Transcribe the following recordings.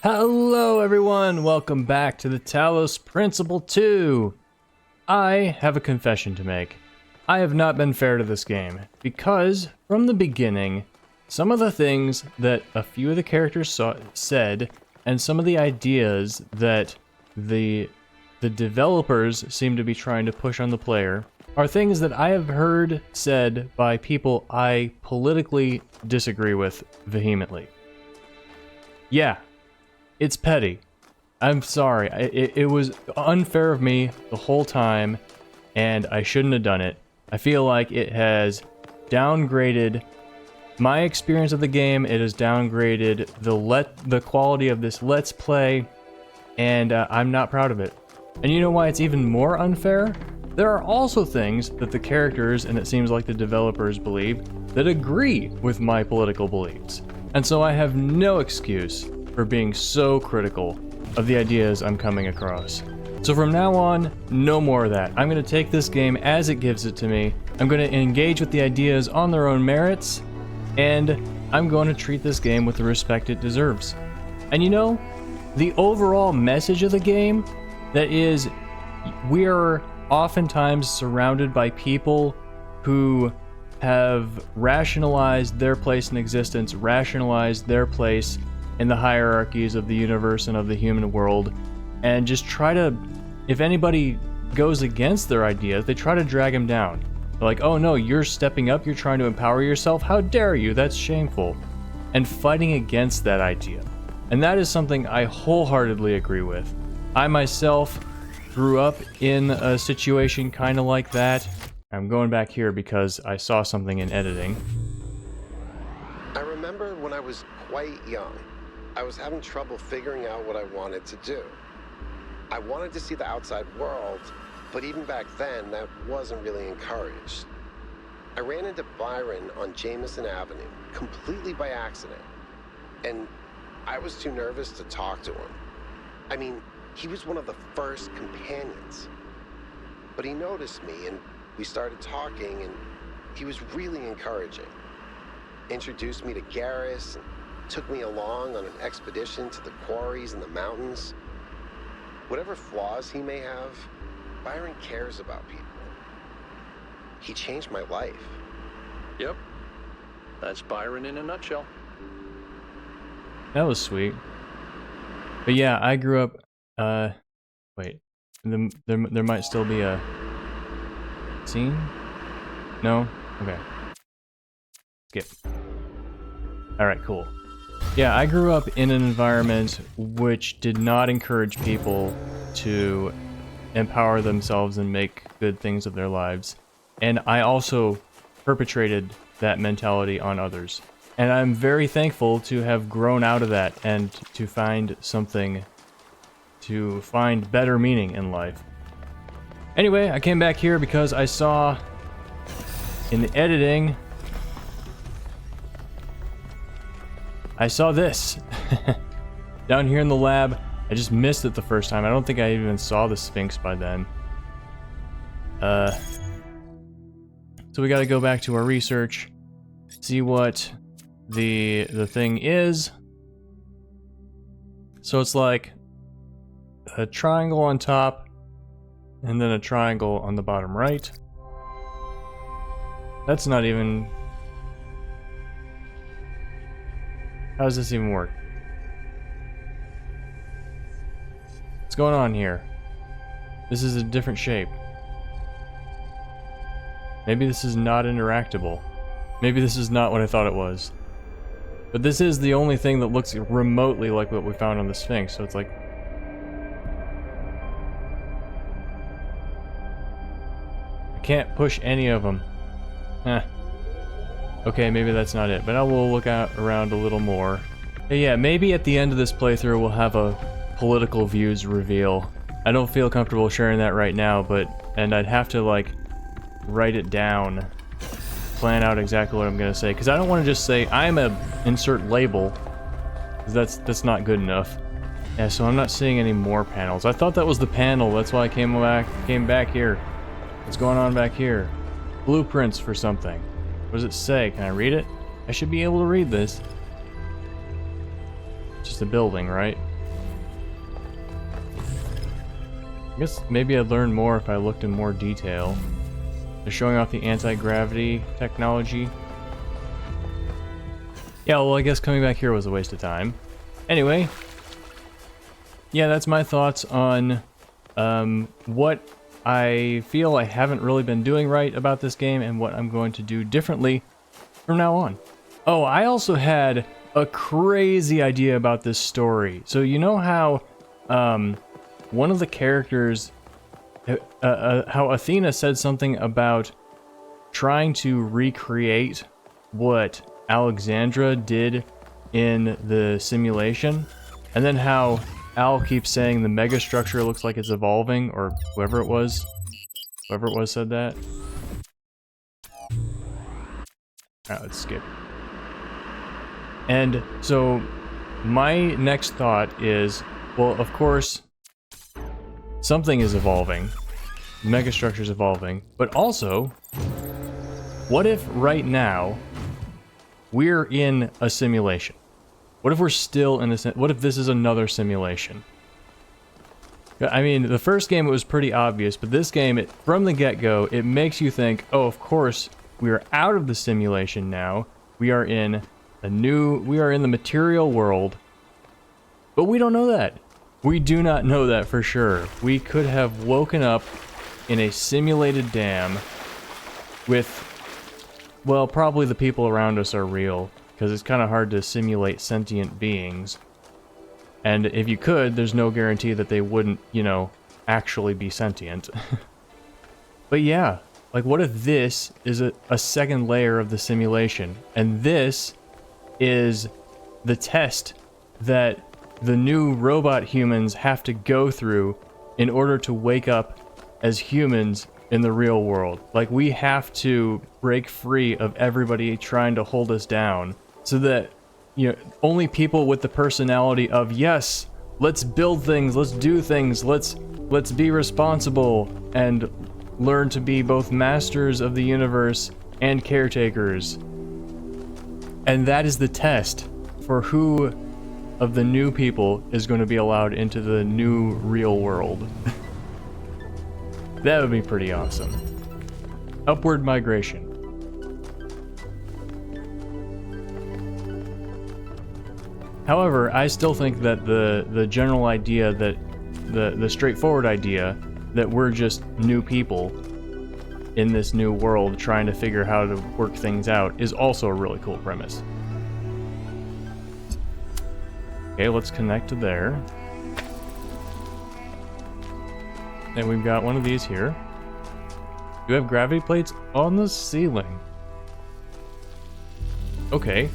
Hello everyone, welcome back to the Talos Principle 2. I have a confession to make. I have not been fair to this game, because from the beginning, some of the things that a few of the characters said, and some of the ideas that the developers seem to be trying to push on the player, are things that I have heard said by people I politically disagree with vehemently. Yeah. It's petty. I'm sorry. It was unfair of me the whole time, and I shouldn't have done it. I feel like it has downgraded my experience of the game. It has downgraded the quality of this Let's Play, and I'm not proud of it. And you know why it's even more unfair? There are also things that the characters, and it seems like the developers, believe that agree with my political beliefs. And so I have no excuse for being so critical of the ideas I'm coming across. So from now on, no more of that. I'm going to take this game as it gives it to me. I'm going to engage with the ideas on their own merits, and I'm going to treat this game with the respect it deserves. And you know, the overall message of the game, that is, we are oftentimes surrounded by people who have rationalized their place in existence, rationalized their place in the hierarchies of the universe and of the human world, and just try to, if anybody goes against their ideas, they try to drag them down. They're like, oh no, you're stepping up, you're trying to empower yourself, how dare you, that's shameful. And fighting against that idea. And that is something I wholeheartedly agree with. I myself grew up in a situation kind of like that. I'm going back here because I saw something in editing. I remember when I was quite young, I was having trouble figuring out what I wanted to do. I wanted to see the outside world, but even back then, that wasn't really encouraged. I ran into Byron on Jameson Avenue, completely by accident, and I was too nervous to talk to him. I mean, he was one of the first companions. But he noticed me, and we started talking, and he was really encouraging. Introduced me to Garrus, and took me along on an expedition to the quarries in the mountains. Whatever flaws he may have, Byron cares about people. He changed my life. Yep. That's Byron in a nutshell. That was sweet. But yeah, I grew up, wait, there might still be a scene? No? Okay. Skip. Alright, cool. Yeah, I grew up in an environment which did not encourage people to empower themselves and make good things of their lives. And I also perpetrated that mentality on others. And I'm very thankful to have grown out of that and to find better meaning in life. Anyway, I came back here because I saw in the editing, I saw this down here in the lab. I just missed it the first time. I don't think I even saw the Sphinx by then. So we gotta go back to our research, see what the thing is. So it's like a triangle on top, and then a triangle on the bottom right. That's not even... How does this even work? What's going on here? This is a different shape. Maybe this is not interactable. Maybe this is not what I thought it was. But this is the only thing that looks remotely like what we found on the Sphinx, so it's like... I can't push any of them. Huh. Okay, maybe that's not it, but I will look around a little more. Hey, yeah, maybe at the end of this playthrough we'll have a political views reveal. I don't feel comfortable sharing that right now, and I'd have to, like, write it down, plan out exactly what I'm gonna say, because I don't want to just say, I'm a insert label, because that's not good enough. Yeah, so I'm not seeing any more panels. I thought that was the panel, that's why I came back here. What's going on back here? Blueprints for something. What does it say? Can I read it? I should be able to read this. Just a building, right? I guess maybe I'd learn more if I looked in more detail. They're showing off the anti-gravity technology. Yeah, well, I guess coming back here was a waste of time. Anyway, yeah, that's my thoughts on what I feel I haven't really been doing right about this game and what I'm going to do differently from now on. Oh, I also had a crazy idea about this story. So you know how one of the characters, how Athena said something about trying to recreate what Alexandra did in the simulation, and then how Al keeps saying the megastructure looks like it's evolving, or whoever it was said that. Alright, let's skip. And so my next thought is, well, of course, something is evolving. The megastructure is evolving, but also, what if right now we're in a simulation? What if we're still in this? What if this is another simulation? I mean, the first game it was pretty obvious, but this game, from the get-go, it makes you think, oh, of course, we are out of the simulation now. We are in the material world. But we don't know that. We do not know that for sure. We could have woken up in a simulated dam with, well, probably the people around us are real, because it's kind of hard to simulate sentient beings. And if you could, there's no guarantee that they wouldn't, you know, actually be sentient. But yeah, like what if this is a second layer of the simulation, and this is the test that the new robot humans have to go through in order to wake up as humans in the real world. Like, we have to break free of everybody trying to hold us down, so that, you know, only people with the personality of, yes, let's build things, let's do things, let's be responsible and learn to be both masters of the universe and caretakers. And that is the test for who of the new people is going to be allowed into the new real world. That would be pretty awesome. Upward migration. However, I still think that the general idea, that the straightforward idea that we're just new people in this new world trying to figure how to work things out is also a really cool premise. Okay, let's connect to there. And we've got one of these here. Do we have gravity plates on the ceiling? Okay.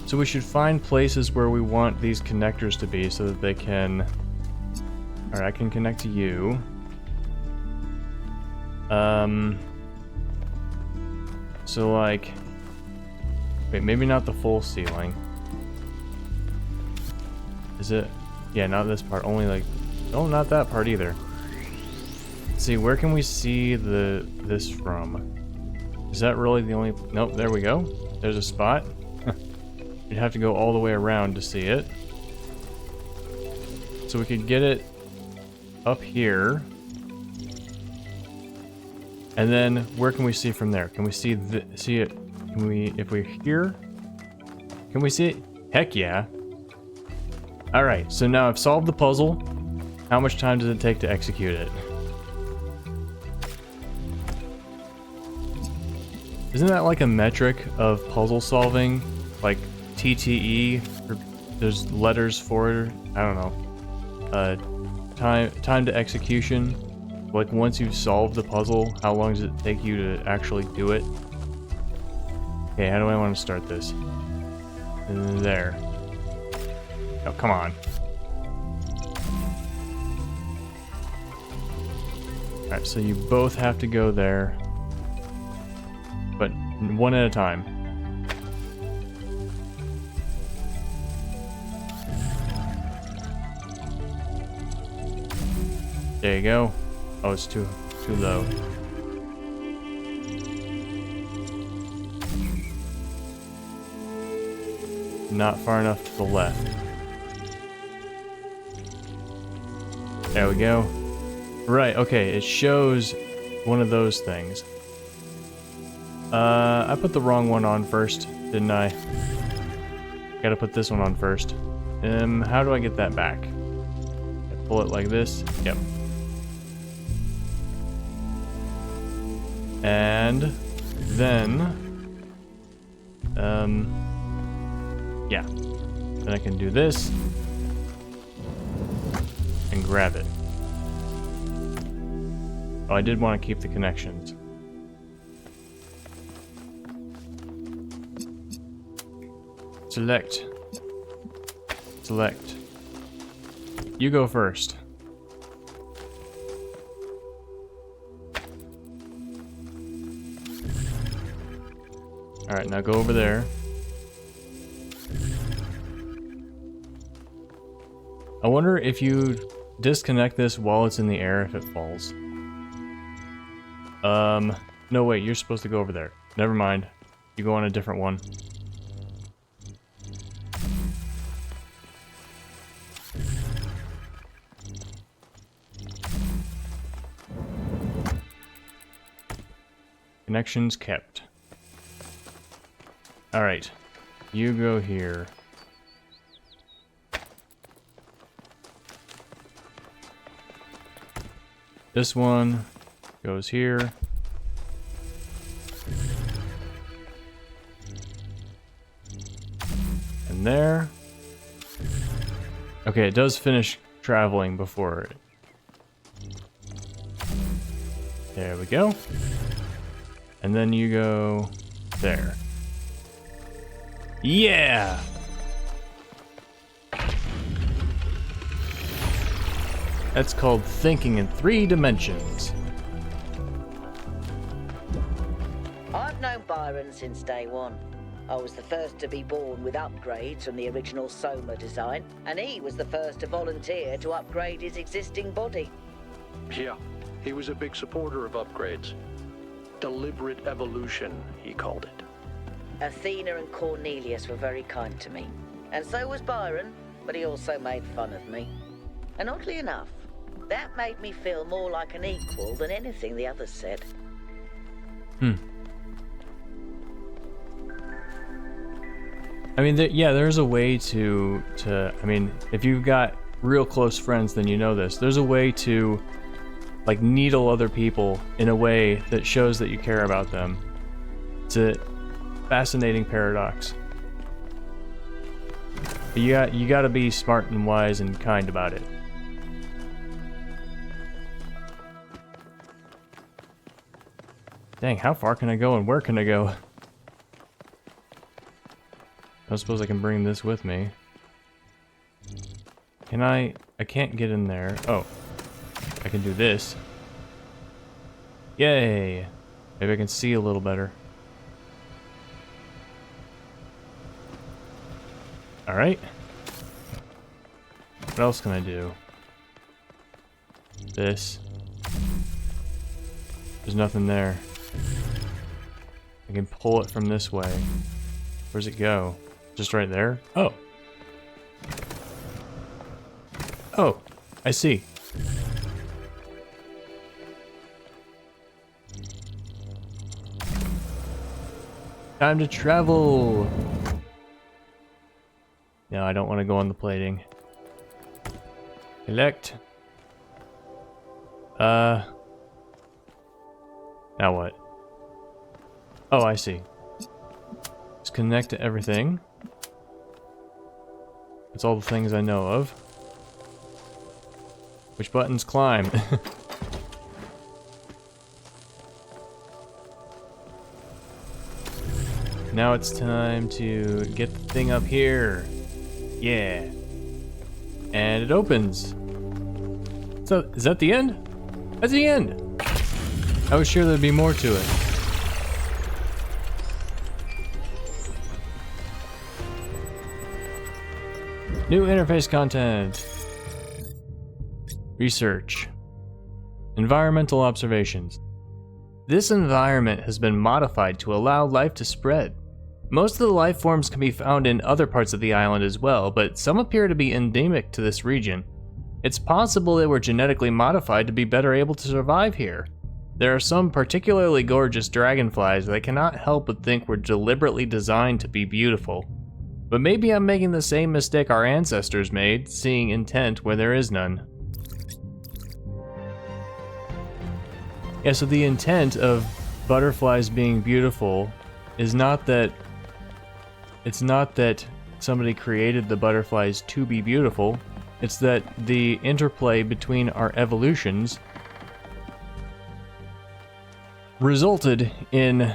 So we should find places where we want these connectors to be so that they can... Alright, I can connect to you. So like... Wait, maybe not the full ceiling. Is it? Yeah, not this part, only like... Oh, not that part either. Let's see, where can we see this from? Is that really the only... Nope, there we go. There's a spot. You'd have to go all the way around to see it. So we could get it up here. And then where can we see from there? Can we see see it? Can we, if we're here? Can we see it? Heck yeah. Alright, so now I've solved the puzzle. How much time does it take to execute it? Isn't that like a metric of puzzle solving? Like TTE? Or there's letters for it? I don't know. Time to execution. Like once you've solved the puzzle, how long does it take you to actually do it? Okay, how do I want to start this? There. Oh, come on. Alright, so you both have to go there. But one at a time. There you go. Oh, it's too low. Not far enough to the left. There we go. Right, okay, it shows one of those things. I put the wrong one on first, didn't I? Gotta put this one on first. How do I get that back? I pull it like this. Yep. And then, yeah. Then I can do this and grab it. Oh, I did want to keep the connections. Select. Select. You go first. Alright, now go over there. I wonder if you disconnect this while it's in the air, if it falls. No wait, you're supposed to go over there. Never mind. You go on a different one. Connections kept. Alright. You go here. This one goes here. And there. Okay, it does finish traveling before it. There we go. And then you go there. Yeah! That's called thinking in 3 dimensions. I've known Byron since day one. I was the first to be born with upgrades from the original Soma design, and he was the first to volunteer to upgrade his existing body. Yeah, he was a big supporter of upgrades. Deliberate evolution, he called it. Athena and Cornelius were very kind to me, and so was Byron, but he also made fun of me. And oddly enough, that made me feel more like an equal than anything the others said. I mean, yeah, there's a way to, I mean, if you've got real close friends, then you know this. There's a way to, like, needle other people in a way that shows that you care about them. It's a fascinating paradox. But you gotta be smart and wise and kind about it. Dang, how far can I go and where can I go? I suppose I can bring this with me. Can I can't get in there. Oh. I can do this. Yay! Maybe I can see a little better. Alright. What else can I do? This. There's nothing there. I can pull it from this way. Where's it go? Just right there? Oh. Oh, I see. Time to travel! No, I don't want to go on the plating. Elect. Now what? Oh, I see. Just connect to everything. That's all the things I know of. Which buttons climb? Now it's time to get the thing up here. Yeah. And it opens. So, is that the end? That's the end! I was sure there'd be more to it. New interface content. Research. Environmental observations. This environment has been modified to allow life to spread. Most of the life forms can be found in other parts of the island as well, but some appear to be endemic to this region. It's possible they were genetically modified to be better able to survive here. There are some particularly gorgeous dragonflies that I cannot help but think were deliberately designed to be beautiful. But maybe I'm making the same mistake our ancestors made, seeing intent where there is none. Yeah, so the intent of butterflies being beautiful is not that... It's not that somebody created the butterflies to be beautiful. It's that the interplay between our evolutions resulted in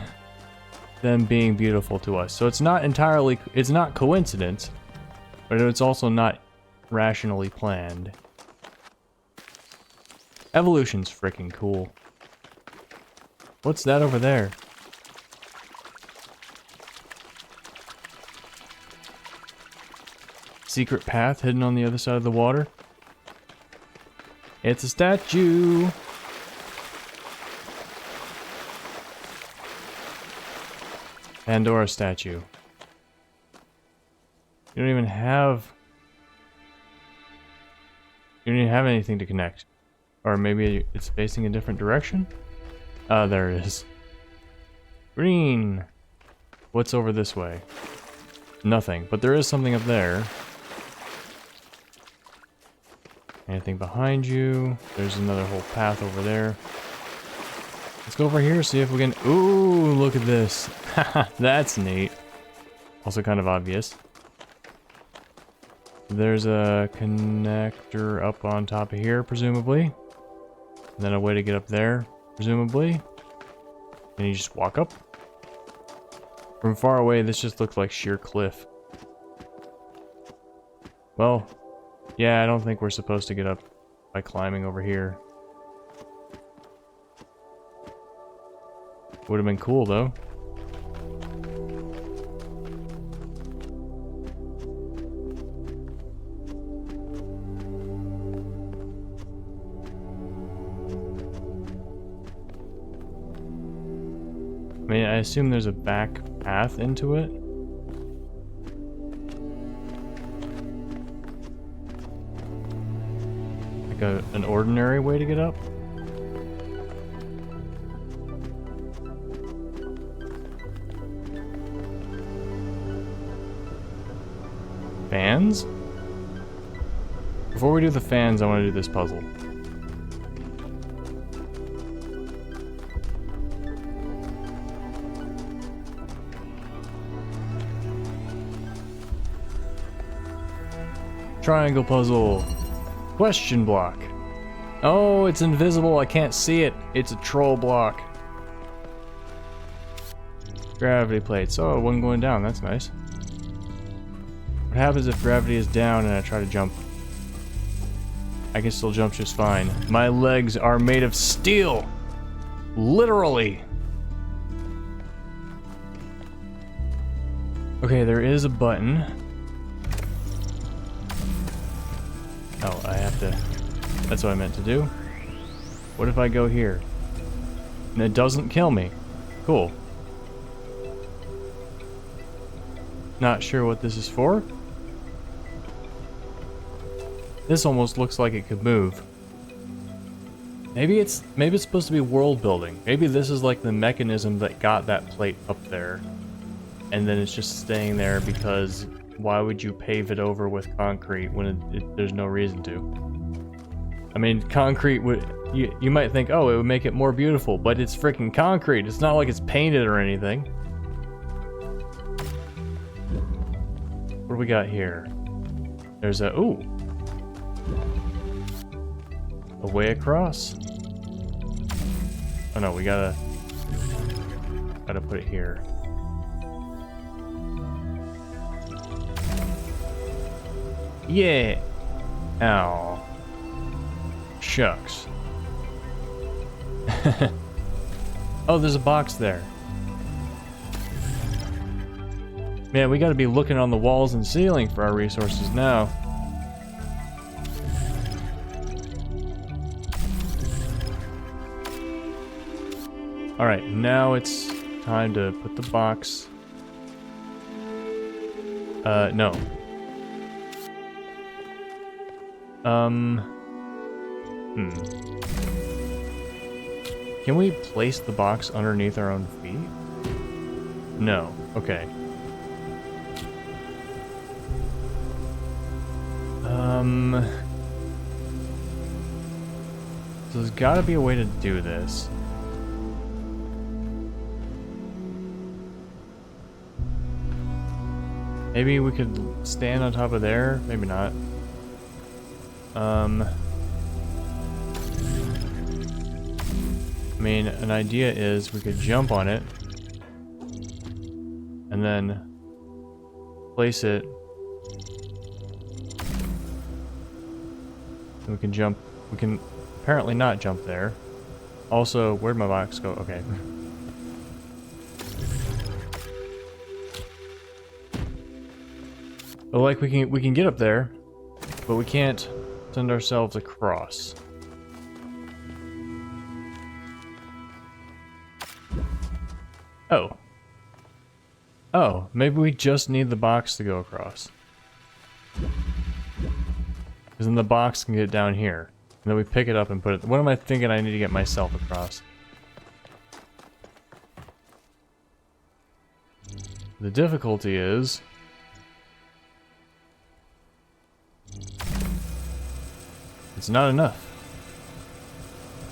them being beautiful to us. So it's not entirely, it's not coincidence, but it's also not rationally planned. Evolution's freaking cool. What's that over there? Secret path hidden on the other side of the water? It's a statue! Pandora statue. You don't even have... You don't even have anything to connect. Or maybe it's facing a different direction? Ah, there it is. Green! What's over this way? Nothing, but there is something up there. Anything behind you? There's another whole path over there. Let's go over here, see if we can... Ooh, look at this. That's neat. Also kind of obvious. There's a connector up on top of here, presumably. And then a way to get up there, presumably. And you just walk up. From far away, this just looks like sheer cliff. Well, yeah, I don't think we're supposed to get up by climbing over here. Would have been cool, though. I mean, I assume there's a back path into it. Like an ordinary way to get up. Fans? Before we do the fans, I want to do this puzzle. Triangle puzzle. Question block. Oh, it's invisible. I can't see it. It's a troll block. Gravity plates. Oh, one going down. That's nice. What happens if gravity is down and I try to jump? I can still jump just fine. My legs are made of steel. Literally. Okay, there is a button. Oh, I have to... That's what I meant to do. What if I go here? And it doesn't kill me. Cool. Not sure what this is for. This almost looks like it could move. Maybe it's supposed to be world building. Maybe this is like the mechanism that got that plate up there. And then it's just staying there because why would you pave it over with concrete when there's no reason to? I mean, concrete would... You might think, oh, it would make it more beautiful, but it's freaking concrete. It's not like it's painted or anything. What do we got here? There's a... Ooh. A way across. Oh no, we gotta put it here. Yeah. Ow. Shucks. Oh, there's a box there. Man, we gotta be looking on the walls and ceiling for our resources now. Alright, now it's time to put the box... no. Can we place the box underneath our own feet? No. Okay. So there's gotta be a way to do this. Maybe we could stand on top of there? Maybe not. I mean, an idea is we could jump on it and then place it. And we can jump. We can apparently not jump there. Also, where'd my box go? Okay. But like we can get up there, but we can't send ourselves across. Oh. Oh, maybe we just need the box to go across. Because then the box can get down here. And then we pick it up and put it... What am I thinking I need to get myself across? The difficulty is... it's not enough.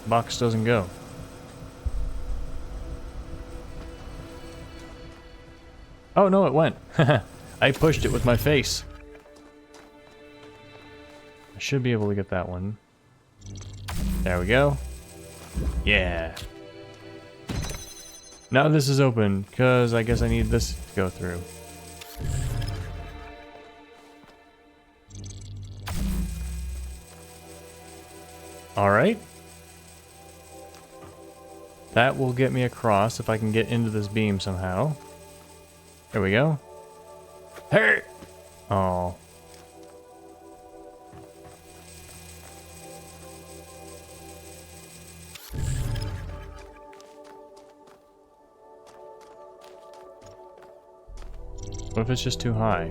The box doesn't go. Oh no, it went. I pushed it with my face. I should be able to get that one. There we go. Yeah. Now this is open, because I guess I need this to go through. Alright. That will get me across if I can get into this beam somehow. There we go. Hey! Oh. What if it's just too high?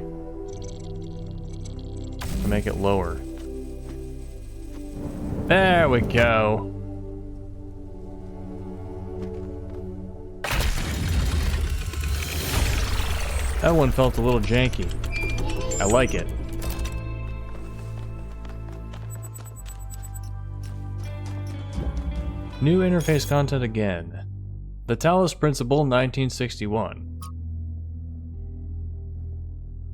To make it lower. There we go. That one felt a little janky. I like it. New interface content again. The Talos Principle, 1961.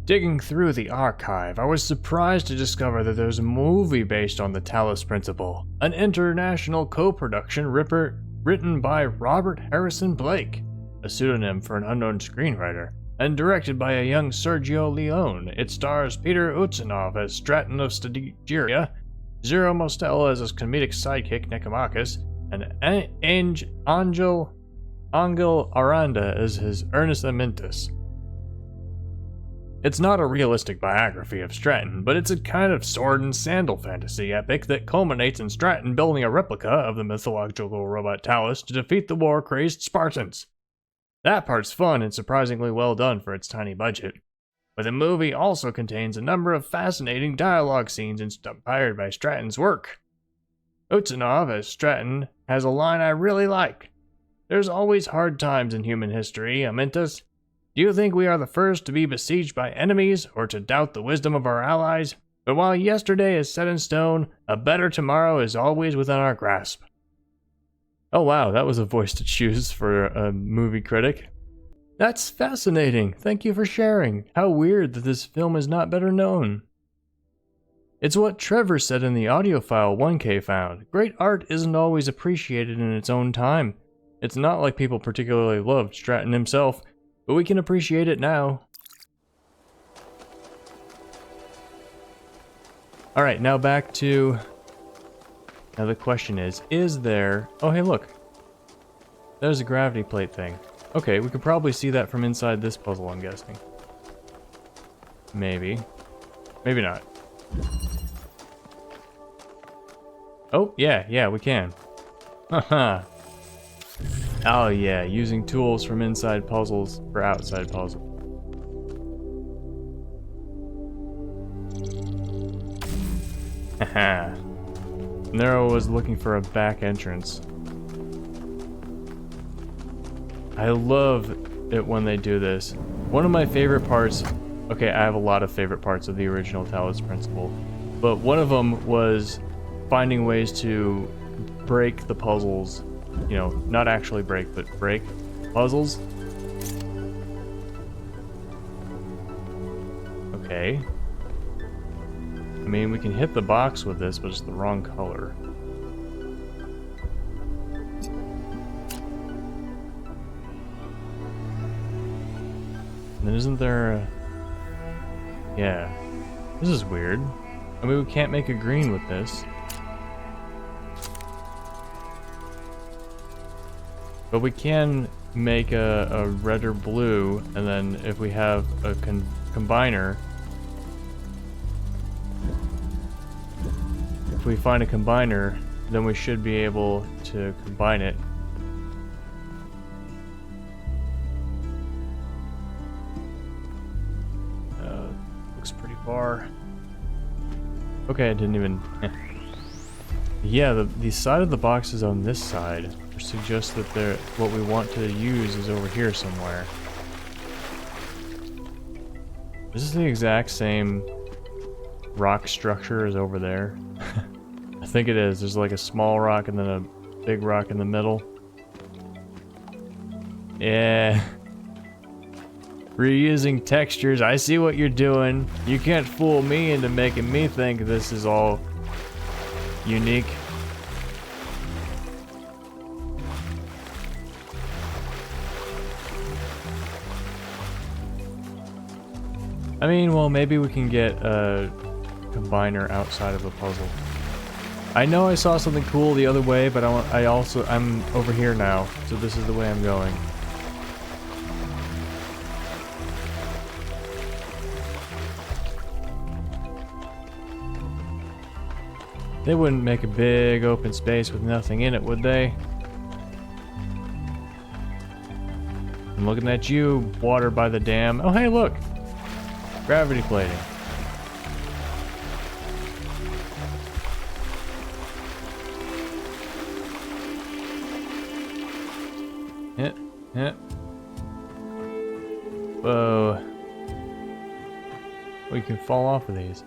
Digging through the archive, I was surprised to discover that there's a movie based on the Talos Principle, an international co-production written by Robert Harrison Blake, a pseudonym for an unknown screenwriter, and directed by a young Sergio Leone. It stars Peter Ustinov as Stratton of Stygia, Zero Mostel as his comedic sidekick Nicomakis, and Angel Aranda as his Ernest Amintus. It's not a realistic biography of Stratton, but it's a kind of sword and sandal fantasy epic that culminates in Stratton building a replica of the mythological robot Talos to defeat the war-crazed Spartans. That part's fun and surprisingly well done for its tiny budget. But the movie also contains a number of fascinating dialogue scenes inspired by Stratton's work. Ustinov as Stratton has a line I really like. There's always hard times in human history, Amintus. Do you think we are the first to be besieged by enemies or to doubt the wisdom of our allies? But while yesterday is set in stone, a better tomorrow is always within our grasp. Oh wow, that was a voice to choose for a movie critic. That's fascinating. Thank you for sharing. How weird that this film is not better known. It's what Trevor said in the audiophile 1K found. Great art isn't always appreciated in its own time. It's not like people particularly loved Stratton himself, but we can appreciate it now. Alright, now back to... Now the question is there... Oh hey look. There's a gravity plate thing. Okay, we could probably see that from inside this puzzle, I'm guessing. Maybe. Maybe not. Oh, yeah, we can. Haha. Oh yeah, using tools from inside puzzles for outside puzzles. Haha. Nero was looking for a back entrance. I love it when they do this. One of my favorite parts... Okay, I have a lot of favorite parts of the original Talos Principle. But one of them was finding ways to break the puzzles. You know, not actually break, but break puzzles. Okay. I mean, we can hit the box with this, but it's the wrong color. And then isn't there a... Yeah. This is weird. I mean, we can't make a green with this. But we can make a red or blue, and then if we have a combiner... If we find a combiner, then we should be able to combine it. Looks pretty far. Okay, I didn't even... Yeah, the side of the box is on this side, which suggests that what we want to use is over here somewhere. This is the exact same rock structure as over there. I think it is. There's like a small rock and then a big rock in the middle. Yeah. Reusing textures. I see what you're doing. You can't fool me into making me think this is all unique. I mean, well, maybe we can get a combiner outside of the puzzle. I know I saw something cool the other way, but I'm over here now, so this is the way I'm going. They wouldn't make a big open space with nothing in it, would they? I'm looking at you, water by the dam. Oh, hey, look! Gravity plating. Yeah. Whoa. We can fall off of these.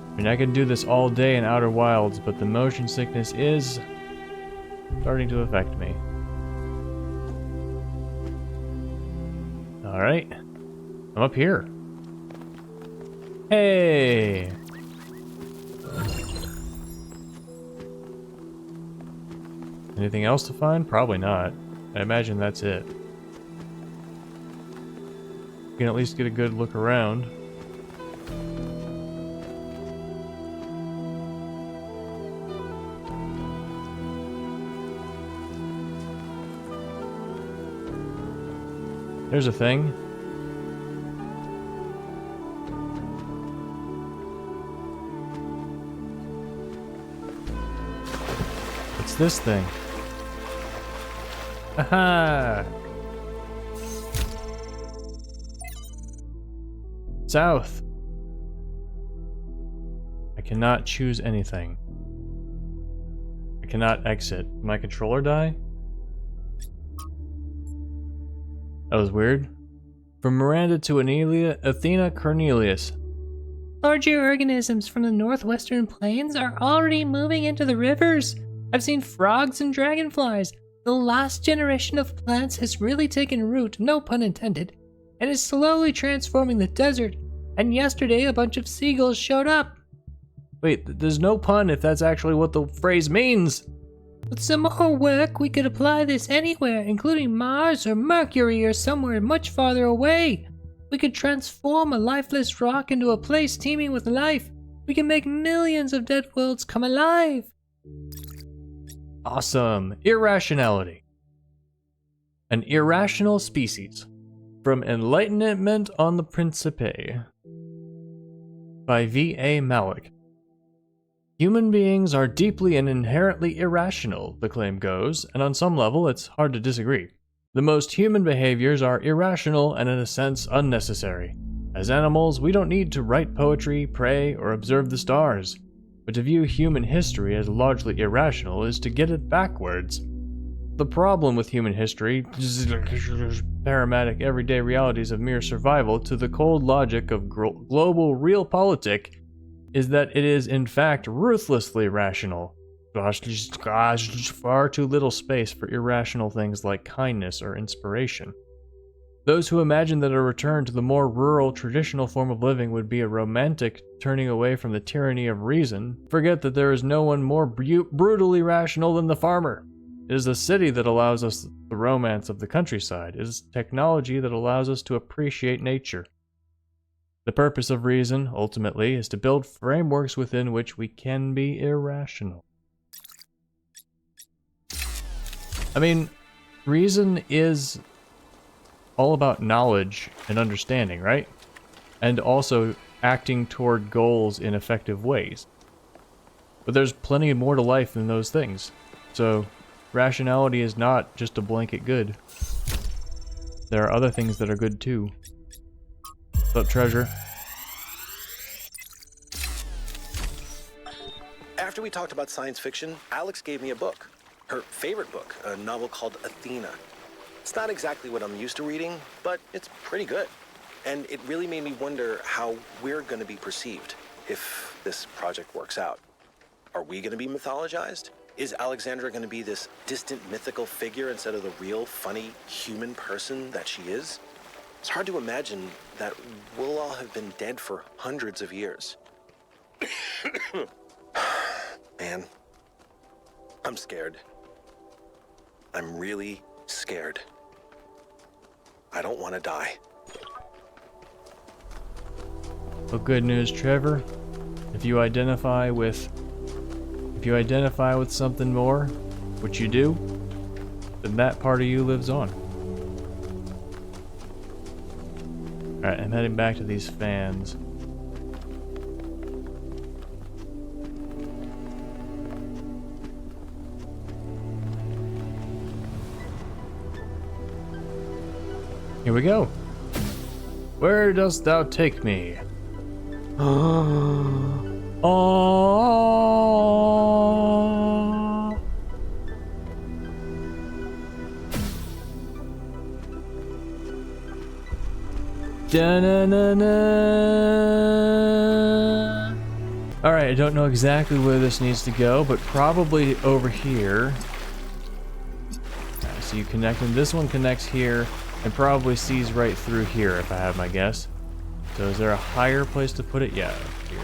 I mean, I can do this all day in Outer Wilds, but the motion sickness is starting to affect me. Alright. I'm up here. Hey! Anything else to find? Probably not. I imagine that's it. You can at least get a good look around. There's a thing. What's this thing? Aha! South. I cannot choose anything. I cannot exit. Did my controller die? That was weird. From Miranda to Athena Cornelius. Larger organisms from the northwestern plains are already moving into the rivers. I've seen frogs and dragonflies. The last generation of plants has really taken root, no pun intended, and is slowly transforming the desert. And yesterday a bunch of seagulls showed up. Wait, there's no pun if that's actually what the phrase means. With some more work, we could apply this anywhere, including Mars or Mercury or somewhere much farther away. We could transform a lifeless rock into a place teeming with life. We can make millions of dead worlds come alive. Awesome. Irrationality. An irrational species. From Enlightenment on the Principe. By V.A. Malik. Human beings are deeply and inherently irrational, the claim goes, and on some level it's hard to disagree. The most human behaviors are irrational and in a sense unnecessary. As animals, we don't need to write poetry, pray, or observe the stars. But to view human history as largely irrational is to get it backwards. The problem with human history, paramedic everyday realities of mere survival to the cold logic of global realpolitik, is that it is in fact ruthlessly rational. Far too little space for irrational things like kindness or inspiration. Those who imagine that a return to the more rural, traditional form of living would be a romantic turning away from the tyranny of reason forget that there is no one more brutally rational than the farmer. It is the city that allows us the romance of the countryside. It is technology that allows us to appreciate nature. The purpose of reason, ultimately, is to build frameworks within which we can be irrational. I mean, reason is all about knowledge and understanding, right? And also acting toward goals in effective ways. But there's plenty more to life than those things. So, rationality is not just a blanket good. There are other things that are good too. What's up, treasure? After we talked about science fiction, Alex gave me a book. Her favorite book, a novel called Athena. It's not exactly what I'm used to reading, but it's pretty good. And it really made me wonder how we're going to be perceived if this project works out. Are we going to be mythologized? Is Alexandra going to be this distant mythical figure instead of the real, funny, human person that she is? It's hard to imagine that we'll all have been dead for hundreds of years. Man, I'm scared. I'm really scared. I don't want to die. Well, good news, Trevor. If you identify with something more, which you do, then that part of you lives on. Alright, I'm heading back to these fans. Here we go. Where dost thou take me? Oh. Da-na-na-na. Alright, I don't know exactly where this needs to go, but probably over here. Right, so you connect them. This one connects here and probably sees right through here if I have my guess. So is there a higher place to put it? Yeah, here.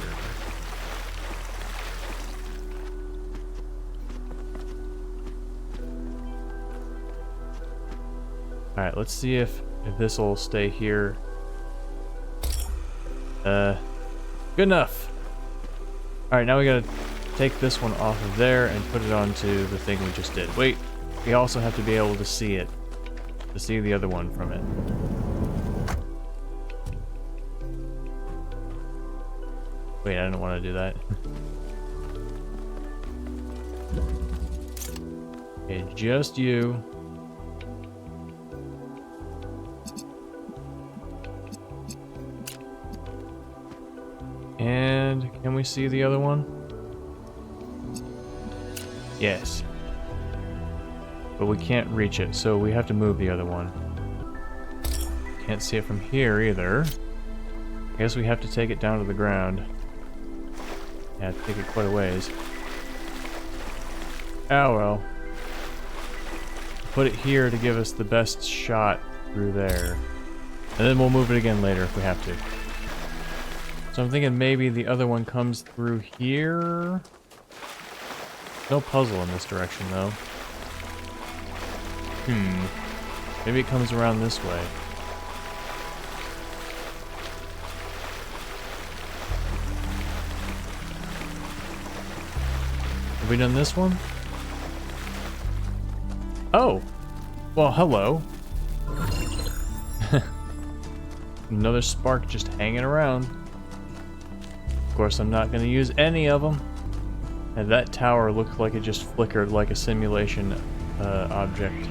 Alright, let's see if this will stay here. Good enough. Alright, now we gotta take this one off of there and put it onto the thing we just did. Wait, we also have to be able to see it. To see the other one from it. Wait, I didn't want to do that. Okay, just you. And can we see the other one? Yes. But we can't reach it, so we have to move the other one. Can't see it from here either. I guess we have to take it down to the ground. Yeah, take it quite a ways. Oh well. Put it here to give us the best shot through there. And then we'll move it again later if we have to. So I'm thinking maybe the other one comes through here. No puzzle in this direction though. Maybe it comes around this way. Have we done this one? Oh! Well, hello. Another spark just hanging around. Of course, I'm not going to use any of them. And that tower looked like it just flickered like a simulation object.